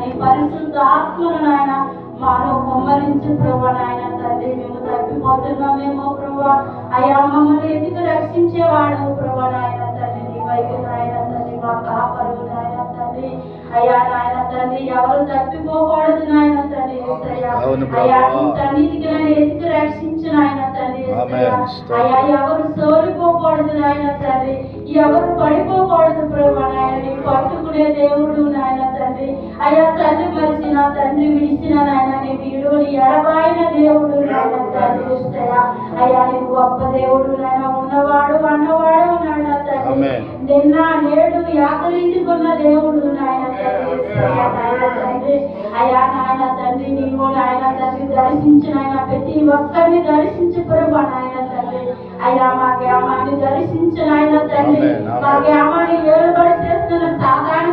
నీ పరిశుద్ధ ఆత్మను నాయన మాలో కుమ్మరించి ప్రభా నాయన తండ్రి మేము తప్పిపోతున్నామేమో ప్రభా. అయ్యా మమ్మల్ని ఎందుకు రక్షించేవాడు ప్రభా నాయన తండ్రి నీ వైపు నాయన తండ్రి మా కాపరు నాయన తండ్రి. అయ్యా నాయన తండ్రి ఎవరు తప్పిపోకూడదు నాయన తండ్రి. అయ్యా తన్నిటికి నన్ను ఎందుకు రక్షించు నాయన తండ్రి. అయ్యా ఎవరు సోలిపోకూడదు నాయన తండ్రి, ఎవరు పడిపోకూడదు ప్రభా నాయన. నీ పట్టుకునే దేవుడు నాయన తండ్రి. అయ్యా తండ్రి మరిచిన తండ్రి విడిచిన నాయన నీ వీడుని ఎడబాయిన దేవుడు నాయన తండ్రి. అయ్యా నీ గొప్ప దేవుడు నాయన, ఉన్నవాడు అన్నవాడు నాయన తండ్రి. నిన్న నేడు యాకరించుకున్న దేవుడు నాయన తండ్రి. అయ్యా నాయన తండ్రి నీవు నాయన తండ్రి దర్శించిన ఆయన ప్రతి ఒక్కరిని దర్శించు ప్రభా నాయన తండ్రి. అయ్యా మా గ్రామాన్ని దర్శించిన ఆయన తండ్రి. మా గ్రామాన్ని వేరుబడి చేస్తున్న సాధారణ